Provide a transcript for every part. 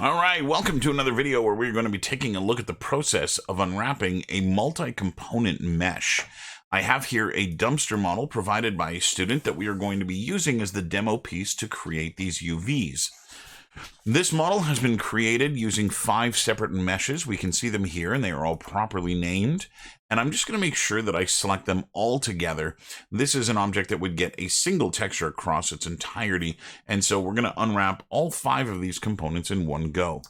All right, welcome to another video where we're going to be taking a look at the process of unwrapping a multi-component mesh. I have here a dumpster model provided by a student that we are going to be using as the demo piece to create these UVs. This model has been created using 5 separate meshes. We can see them here and they are all properly named. And I'm just going to make sure that I select them all together. This is an object that would get a single texture across its entirety. And so we're going to unwrap all 5 of these components in one go.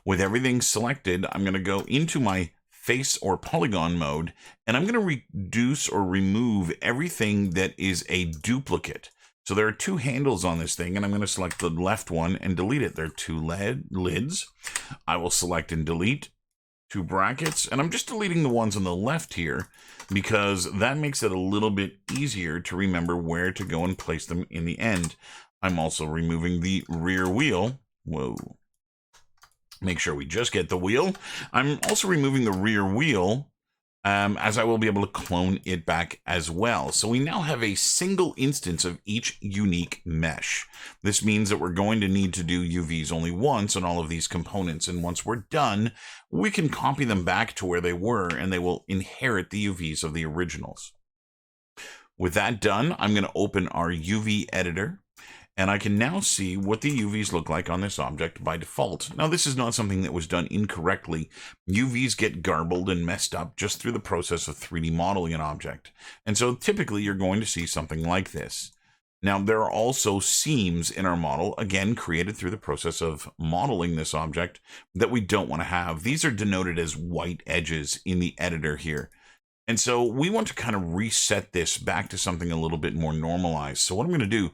With everything selected, I'm going to go into my face or polygon mode, and I'm going to reduce or remove everything that is a duplicate. So there are 2 handles on this thing, and I'm going to select the left one and delete it. There are 2 lids. I will select and delete 2 brackets, and I'm just deleting the ones on the left here because that makes it a little bit easier to remember where to go and place them in the end. I'm also removing the rear wheel. Whoa. Make sure we just get the wheel. I'm also removing the rear wheel as I will be able to clone it back as well. So we now have a single instance of each unique mesh. This means that we're going to need to do UVs only once on all of these components. And once we're done, we can copy them back to where they were and they will inherit the UVs of the originals. With that done, I'm going to open our UV editor. And I can now see what the UVs look like on this object by default. Now, this is not something that was done incorrectly. UVs get garbled and messed up just through the process of 3D modeling an object. And so typically you're going to see something like this. Now, there are also seams in our model, again, created through the process of modeling this object that we don't want to have. These are denoted as white edges in the editor here. And so we want to kind of reset this back to something a little bit more normalized. So what I'm going to do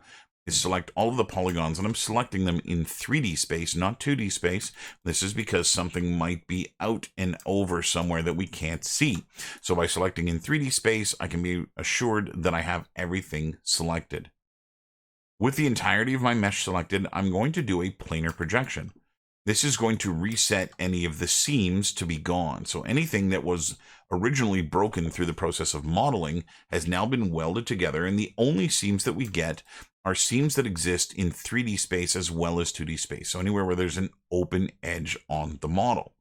is select all of the polygons, and I'm selecting them in 3D space, not 2D space. This is because something might be out and over somewhere that we can't see. So by selecting in 3D space, I can be assured that I have everything selected. With the entirety of my mesh selected, I'm going to do a planar projection. This is going to reset any of the seams to be gone. So anything that was originally broken through the process of modeling has now been welded together, and the only seams that we get are seams that exist in 3D space as well as 2D space. So anywhere where there's an open edge on the model.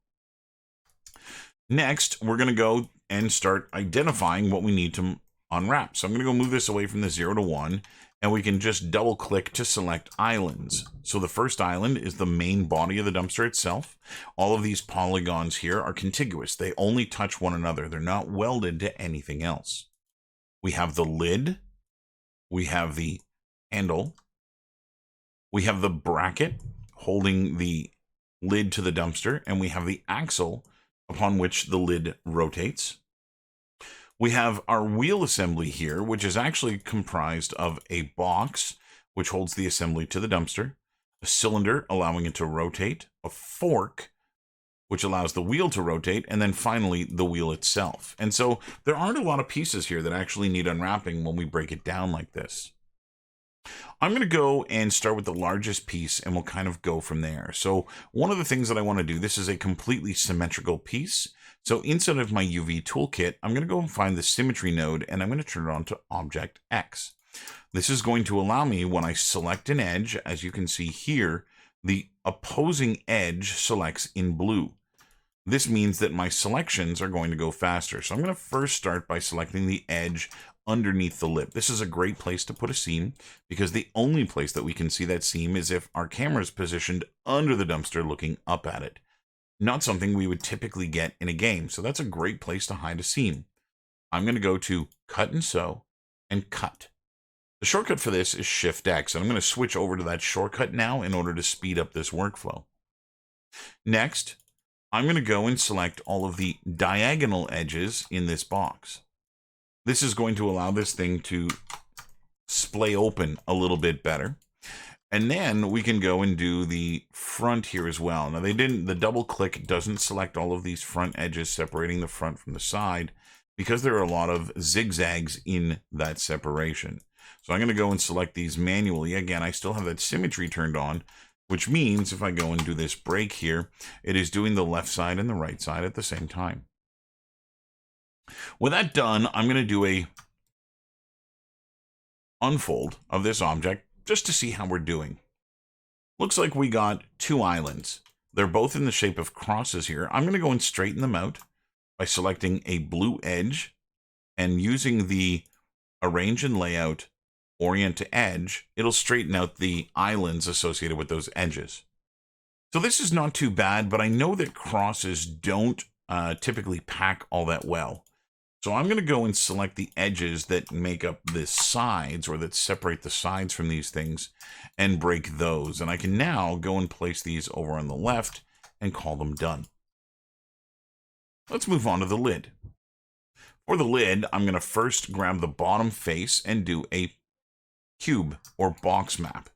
Next, we're going to go and start identifying what we need to unwrap. So I'm going to go move this away from the 0 to 1, and we can just double click to select islands. So the first island is the main body of the dumpster itself. All of these polygons here are contiguous. They only touch one another. They're not welded to anything else. We have the lid. We have the handle. We have the bracket holding the lid to the dumpster, and we have the axle upon which the lid rotates. We have our wheel assembly here, which is actually comprised of a box which holds the assembly to the dumpster, a cylinder allowing it to rotate, a fork which allows the wheel to rotate, and then finally the wheel itself. And so there aren't a lot of pieces here that actually need unwrapping when we break it down like this. I'm going to go and start with the largest piece, and we'll kind of go from there. So one of the things that I want to do, this is a completely symmetrical piece. So inside of my UV toolkit, I'm going to go and find the Symmetry Node, and I'm going to turn it on to Object X. This is going to allow me, when I select an edge, as you can see here, the opposing edge selects in blue. This means that my selections are going to go faster. So I'm going to first start by selecting the edge underneath the lip. This is a great place to put a seam because the only place that we can see that seam is if our camera is positioned under the dumpster looking up at it. Not something we would typically get in a game. So that's a great place to hide a seam. I'm going to go to Cut and Sew and Cut. The shortcut for this is Shift X, and I'm going to switch over to that shortcut now in order to speed up this workflow. Next, I'm going to go and select all of the diagonal edges in this box. This is going to allow this thing to splay open a little bit better. And then we can go and do the front here as well. Now the double click doesn't select all of these front edges separating the front from the side because there are a lot of zigzags in that separation. So I'm going to go and select these manually. Again, I still have that symmetry turned on, which means if I go and do this break here, it is doing the left side and the right side at the same time. With that done, I'm going to do a unfold of this object just to see how we're doing. Looks like we got two islands. They're both in the shape of crosses here. I'm going to go and straighten them out by selecting a blue edge and using the Arrange and Layout, Orient to Edge. It'll straighten out the islands associated with those edges. So this is not too bad, but I know that crosses don't typically pack all that well. So I'm going to go and select the edges that make up the sides, or that separate the sides from these things, and break those. And I can now go and place these over on the left and call them done. Let's move on to the lid. For the lid, I'm going to first grab the bottom face and do a cube or box map.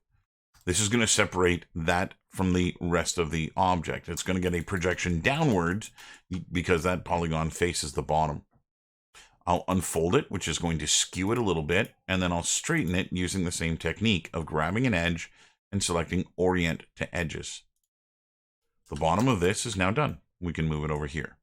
This is going to separate that from the rest of the object. It's going to get a projection downwards because that polygon faces the bottom. I'll unfold it, which is going to skew it a little bit, and then I'll straighten it using the same technique of grabbing an edge and selecting Orient to Edges. The bottom of this is now done. We can move it over here.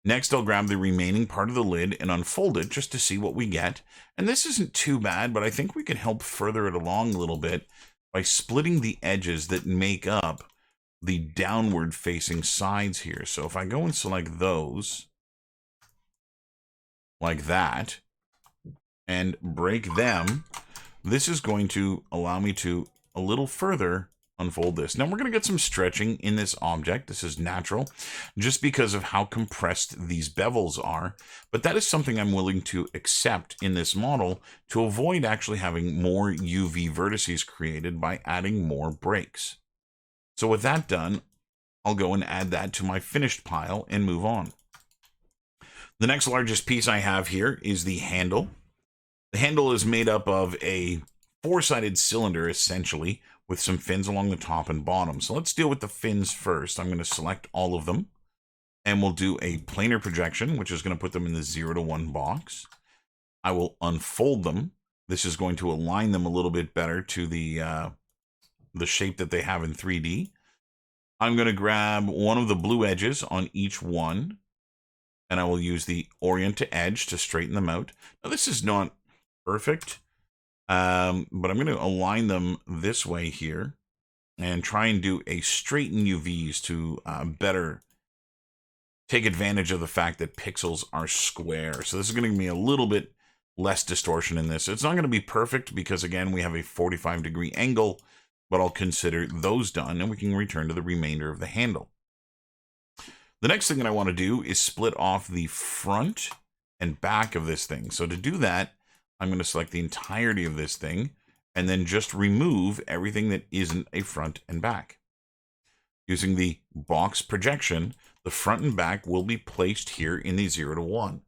Next, I'll grab the remaining part of the lid and unfold it just to see what we get. And this isn't too bad, but I think we can help further it along a little bit by splitting the edges that make up the downward facing sides here. So if I go and select those like that and break them, this is going to allow me to a little further unfold this. Now we're going to get some stretching in this object. This is natural just because of how compressed these bevels are, but that is something I'm willing to accept in this model to avoid actually having more UV vertices created by adding more breaks. So with that done, I'll go and add that to my finished pile and move on. The next largest piece I have here is the handle. The handle is made up of a four-sided cylinder, essentially, with some fins along the top and bottom. So let's deal with the fins first. I'm going to select all of them, and we'll do a planar projection, which is going to put them in the 0 to 1 box. I will unfold them. This is going to align them a little bit better to the shape that they have in 3D. I'm going to grab one of the blue edges on each one, and I will use the Orient to Edge to straighten them out. Now, this is not perfect, but I'm going to align them this way here and try and do a straighten UVs to better take advantage of the fact that pixels are square. So this is going to give me a little bit less distortion in this. It's not going to be perfect because, again, we have a 45-degree angle, but I'll consider those done, and we can return to the remainder of the handle. The next thing that I want to do is split off the front and back of this thing. So to do that, I'm going to select the entirety of this thing and then just remove everything that isn't a front and back. Using the box projection, the front and back will be placed here in the 0 to 1.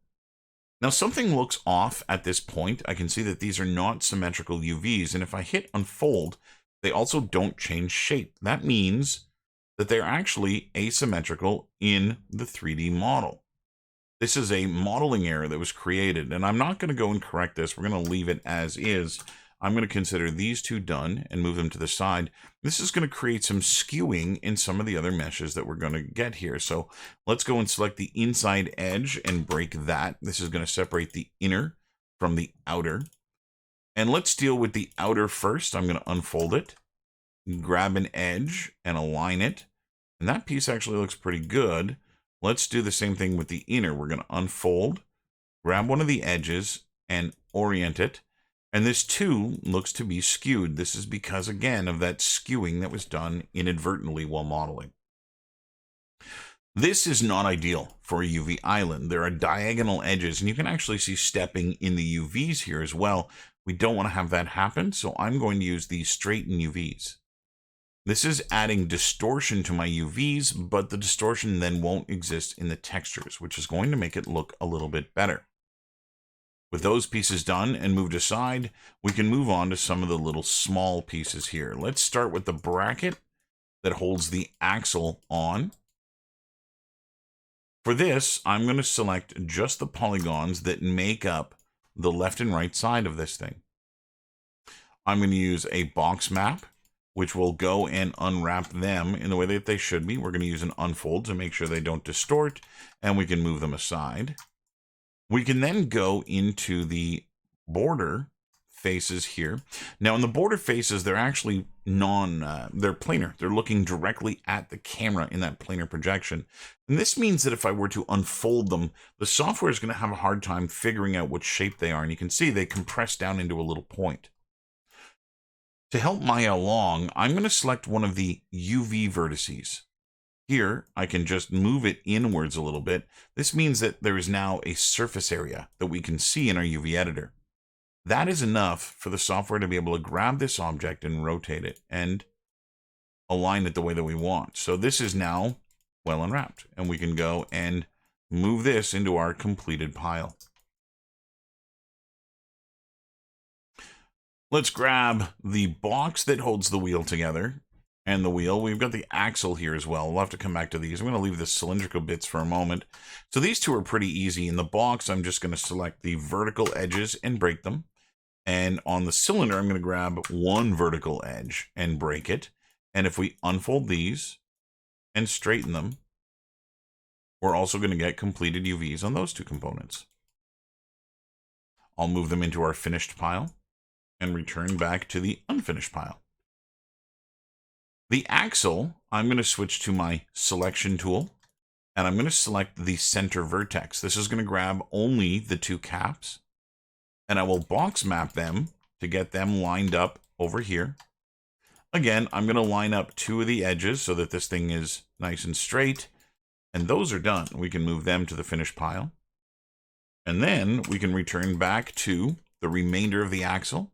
Now something looks off at this point. I can see that these are not symmetrical UVs, and if I hit unfold, they also don't change shape. That means that they're actually asymmetrical in the 3D model. This is a modeling error that was created, and I'm not going to go and correct this. We're going to leave it as is. I'm going to consider these two done and move them to the side. This is going to create some skewing in some of the other meshes that we're going to get here. So let's go and select the inside edge and break that. This is going to separate the inner from the outer. And let's deal with the outer first. I'm going to unfold it, grab an edge and align it. And that piece actually looks pretty good. Let's do the same thing with the inner. We're going to unfold, grab one of the edges and orient it. And this too looks to be skewed. This is because, again, of that skewing that was done inadvertently while modeling. This is not ideal for a UV island. There are diagonal edges, and you can actually see stepping in the UVs here as well. We don't want to have that happen, so I'm going to use the straighten UVs. This is adding distortion to my UVs, but the distortion then won't exist in the textures, which is going to make it look a little bit better. With those pieces done and moved aside, we can move on to some of the little small pieces here. Let's start with the bracket that holds the axle on. For this, I'm going to select just the polygons that make up the left and right side of this thing. I'm going to use a box map, which will go and unwrap them in the way that they should be. We're going to use an unfold to make sure they don't distort, and we can move them aside. We can then go into the border faces here. Now in the border faces, they're actually they're planar. They're looking directly at the camera in that planar projection. And this means that if I were to unfold them, the software is going to have a hard time figuring out what shape they are. And you can see they compress down into a little point. To help Maya along, I'm going to select one of the UV vertices. Here, I can just move it inwards a little bit. This means that there is now a surface area that we can see in our UV editor. That is enough for the software to be able to grab this object and rotate it and align it the way that we want. So this is now well unwrapped, and we can go and move this into our completed pile. Let's grab the box that holds the wheel together and the wheel. We've got the axle here as well. We'll have to come back to these. I'm going to leave the cylindrical bits for a moment. So these two are pretty easy. In the box, I'm just going to select the vertical edges and break them. And on the cylinder, I'm going to grab one vertical edge and break it. And if we unfold these and straighten them, we're also going to get completed UVs on those two components. I'll move them into our finished pile and return back to the unfinished pile. The axle, I'm going to switch to my selection tool, and I'm going to select the center vertex. This is going to grab only the two caps, and I will box map them to get them lined up over here. Again, I'm going to line up two of the edges so that this thing is nice and straight, and those are done. We can move them to the finished pile, and then we can return back to the remainder of the axle.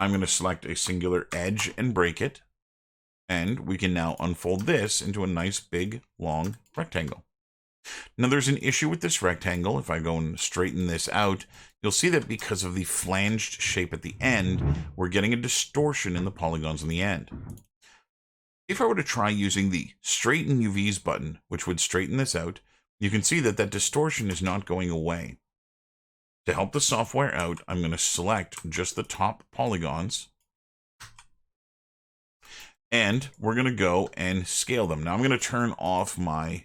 I'm going to select a singular edge and break it. And we can now unfold this into a nice big long rectangle. Now there's an issue with this rectangle. If I go and straighten this out, you'll see that because of the flanged shape at the end, we're getting a distortion in the polygons on the end. If I were to try using the straighten UVs button, which would straighten this out, you can see that that distortion is not going away. To help the software out, I'm going to select just the top polygons. And we're going to go and scale them. Now I'm going to turn off my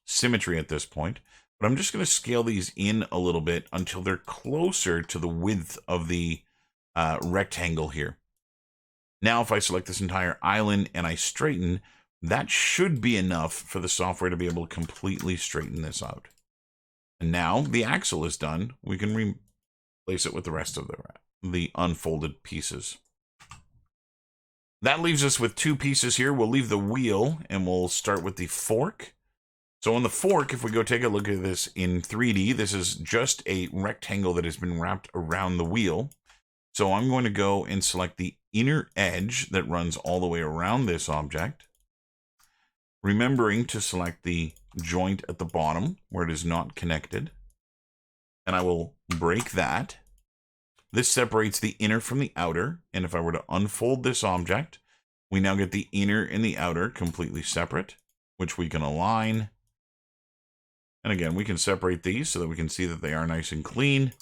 symmetry at this point, but I'm just going to scale these in a little bit until they're closer to the width of the rectangle here. Now if I select this entire island and I straighten, that should be enough for the software to be able to completely straighten this out. And now the axle is done. We can replace it with the rest of the unfolded pieces. That leaves us with two pieces here. We'll leave the wheel and we'll start with the fork. So on the fork, if we go take a look at this in 3D, this is just a rectangle that has been wrapped around the wheel. So I'm going to go and select the inner edge that runs all the way around this object, remembering to select the joint at the bottom where it is not connected. And I will break that. This separates the inner from the outer, and if I were to unfold this object, we now get the inner and the outer completely separate, which we can align. And again, we can separate these so that we can see that they are nice and clean,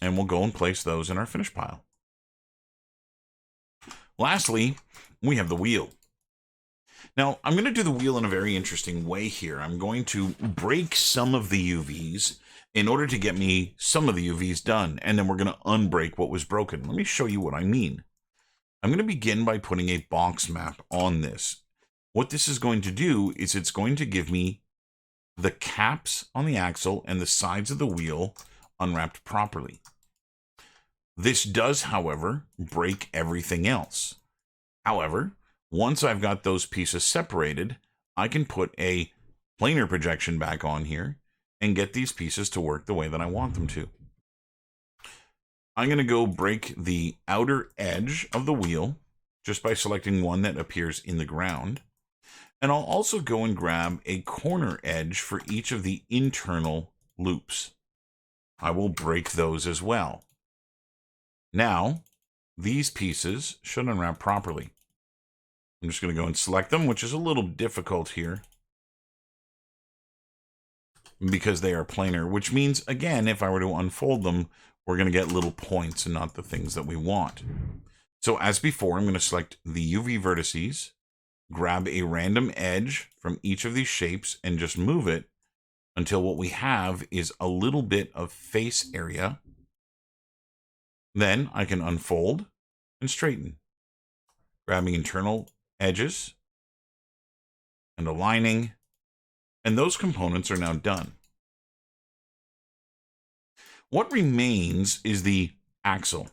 and we'll go and place those in our finish pile. Lastly, we have the wheel. Now, I'm going to do the wheel in a very interesting way here. I'm going to break some of the UVs in order to get me some of the UVs done, and then we're going to unbreak what was broken. Let me show you what I mean. I'm going to begin by putting a box map on this. What this is going to do is it's going to give me the caps on the axle and the sides of the wheel unwrapped properly. This does, however, break everything else. However, once I've got those pieces separated, I can put a planar projection back on here and get these pieces to work the way that I want them to. I'm going to go break the outer edge of the wheel just by selecting one that appears in the ground. And I'll also go and grab a corner edge for each of the internal loops. I will break those as well. Now, these pieces should unwrap properly. I'm just going to go and select them, which is a little difficult here because they are planar, which means, again, if I were to unfold them, we're going to get little points and not the things that we want. So as before, I'm going to select the UV vertices, grab a random edge from each of these shapes, and just move it until what we have is a little bit of face area Then I can unfold and straighten, grabbing internal edges and aligning, and those components are now done. What remains is the axle.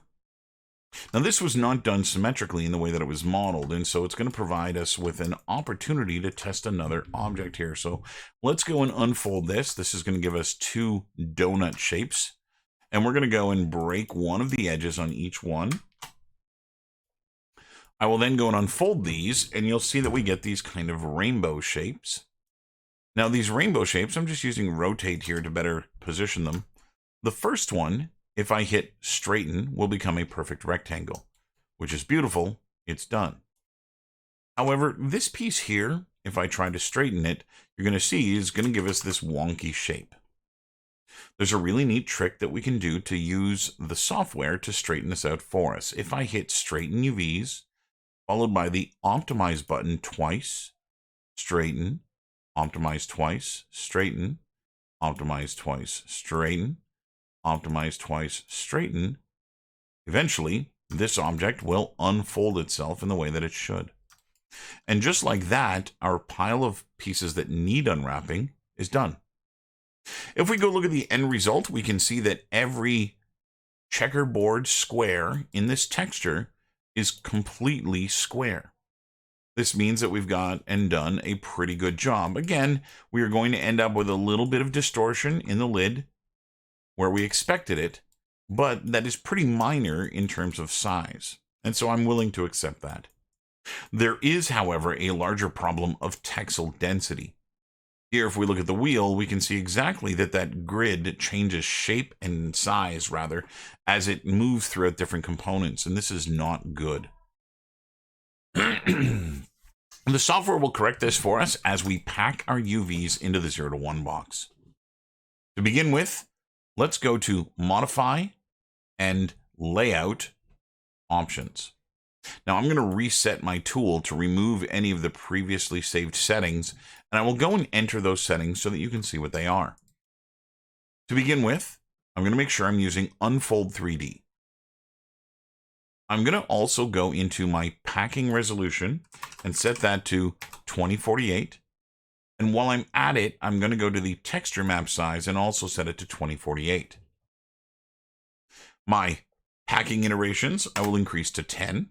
Now, this was not done symmetrically in the way that it was modeled, and so it's going to provide us with an opportunity to test another object here. So let's go and unfold this. This is going to give us two donut shapes, and we're going to go and break one of the edges on each one. I will then go and unfold these, and you'll see that we get these kind of rainbow shapes. Now, these rainbow shapes, I'm just using rotate here to better position them. The first one, if I hit straighten, will become a perfect rectangle, which is beautiful. It's done. However, this piece here, if I try to straighten it, you're going to see is going to give us this wonky shape. There's a really neat trick that we can do to use the software to straighten this out for us. If I hit straighten UVs, followed by the optimize button twice, straighten, optimize twice, straighten, optimize twice, straighten, optimize twice, straighten, eventually this object will unfold itself in the way that it should. And just like that, our pile of pieces that need unwrapping is done. If we go look at the end result, we can see that every checkerboard square in this texture is completely square. This means that we've got and done a pretty good job. Again, we are going to end up with a little bit of distortion in the lid where we expected it, but that is pretty minor in terms of size, and so I'm willing to accept that. There is, however, a larger problem of textile density. Here, if we look at the wheel, we can see exactly that grid changes shape and size, rather, as it moves throughout different components, and this is not good. The software will correct this for us as we pack our UVs into the 0 to 1 box. To begin with, let's go to Modify and Layout Options. Now I'm going to reset my tool to remove any of the previously saved settings, and I will go and enter those settings so that you can see what they are. To begin with, I'm going to make sure I'm using Unfold 3D. I'm going to also go into my packing resolution and set that to 2048. And while I'm at it, I'm going to go to the texture map size and also set it to 2048. My packing iterations, I will increase to 10.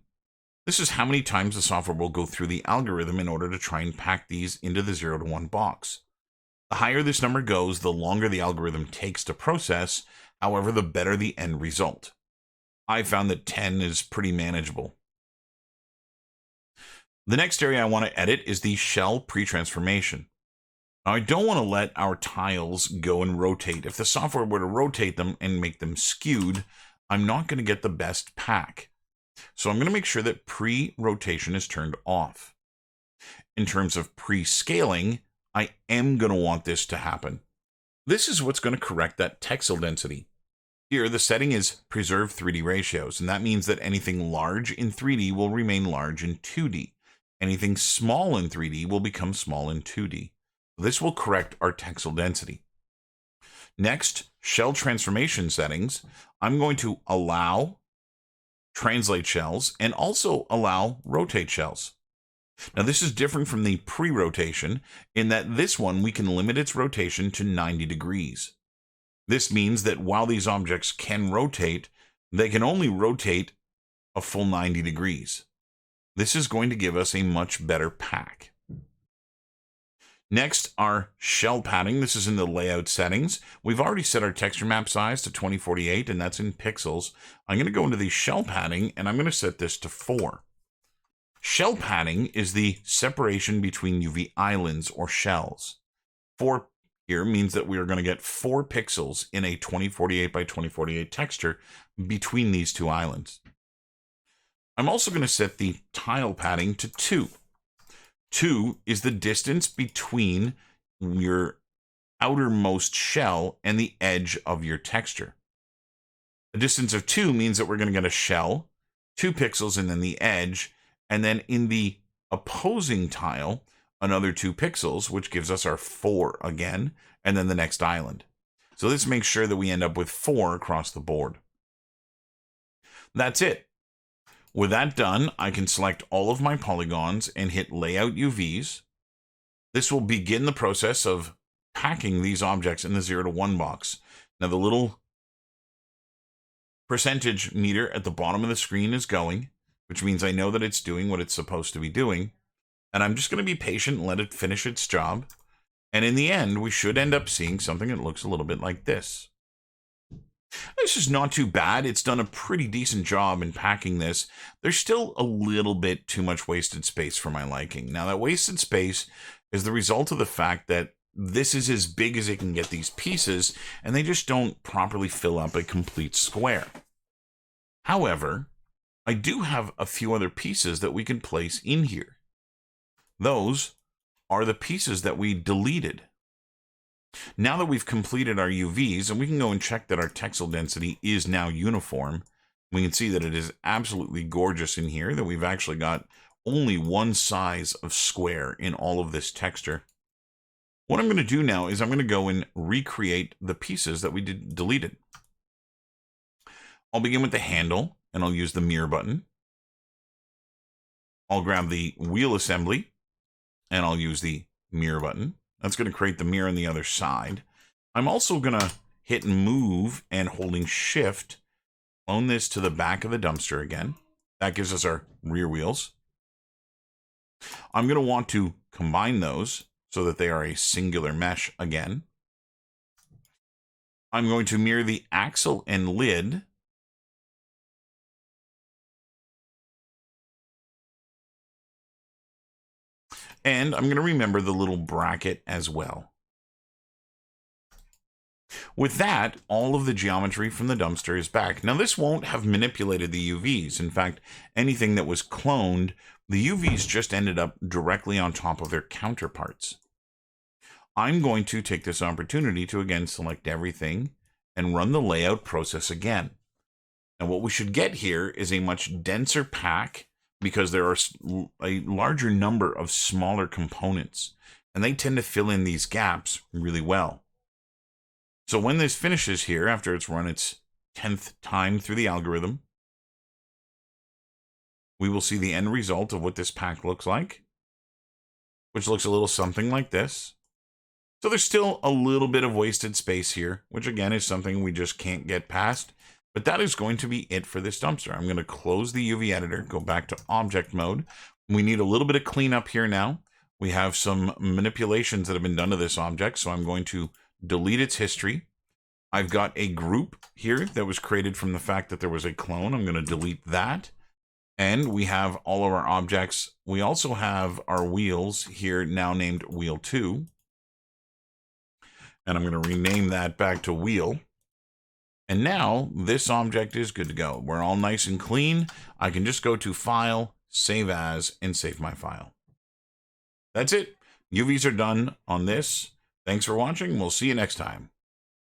This is how many times the software will go through the algorithm in order to try and pack these into the 0 to 1 box. The higher this number goes, the longer the algorithm takes to process. However, the better the end result. I found that 10 is pretty manageable. The next area I want to edit is the shell pre-transformation. Now, I don't want to let our tiles go and rotate. If the software were to rotate them and make them skewed, I'm not going to get the best pack. So I'm going to make sure that pre-rotation is turned off. In terms of pre-scaling, I am going to want this to happen. This is what's going to correct that textile density. Here, the setting is preserve 3D ratios, and that means that anything large in 3D will remain large in 2D. Anything small in 3D will become small in 2D. This will correct our textile density. Next, shell transformation settings. I'm going to allow translate shells and also allow rotate shells. Now, this is different from the pre-rotation in that this one we can limit its rotation to 90 degrees. This means that while these objects can rotate, they can only rotate a full 90 degrees. This is going to give us a much better pack. Next, our shell padding. This is in the layout settings. We've already set our texture map size to 2048, and that's in pixels. I'm going to go into the shell padding, and I'm going to set this to 4. Shell padding is the separation between UV islands or shells. 4 here means that we are going to get 4 pixels in a 2048 by 2048 texture between these two islands. I'm also going to set the tile padding to 2. 2 is the distance between your outermost shell and the edge of your texture. A distance of 2 means that we're going to get a shell, 2 pixels, and then the edge, and then in the opposing tile, another 2 pixels, which gives us our 4 again, and then the next island. So this makes sure that we end up with 4 across the board. That's it. With that done, I can select all of my polygons and hit Layout UVs. This will begin the process of packing these objects in the 0 to 1 box. Now the little percentage meter at the bottom of the screen is going, which means I know that it's doing what it's supposed to be doing. And I'm just going to be patient and let it finish its job. And in the end, we should end up seeing something that looks a little bit like this. This is not too bad. It's done a pretty decent job in packing this. There's still a little bit too much wasted space for my liking. Now, that wasted space is the result of the fact that this is as big as it can get these pieces, and they just don't properly fill up a complete square. However, I do have a few other pieces that we can place in here. Those are the pieces that we deleted. Now that we've completed our UVs, and we can go and check that our textile density is now uniform, we can see that it is absolutely gorgeous in here, that we've actually got only one size of square in all of this texture. What I'm going to do now is I'm going to go and recreate the pieces that we deleted. I'll begin with the handle, and I'll use the mirror button. I'll grab the wheel assembly, and I'll use the mirror button. That's going to create the mirror on the other side. I'm also going to hit move and holding shift, clone this to the back of the dumpster again. That gives us our rear wheels. I'm going to want to combine those so that they are a singular mesh again. I'm going to mirror the axle and lid. And I'm going to remember the little bracket as well. With that, all of the geometry from the dumpster is back. Now, this won't have manipulated the UVs. In fact, anything that was cloned, the UVs just ended up directly on top of their counterparts. I'm going to take this opportunity to again select everything and run the layout process again. Now, what we should get here is a much denser pack, because there are a larger number of smaller components, and they tend to fill in these gaps really well. So when this finishes here, after it's run its 10th time through the algorithm, we will see the end result of what this pack looks like, which looks a little something like this. So there's still a little bit of wasted space here, which again is something we just can't get past. But that is going to be it for this dumpster. I'm going to close the UV editor, go back to object mode. We need a little bit of cleanup here now. We have some manipulations that have been done to this object, so I'm going to delete its history. I've got a group here that was created from the fact that there was a clone. I'm going to delete that. And we have all of our objects. We also have our wheels here now named wheel 2. And I'm going to rename that back to wheel. And now this object is good to go. We're all nice and clean. I can just go to File, Save As, and save my file. That's it. UVs are done on this. Thanks for watching. We'll see you next time.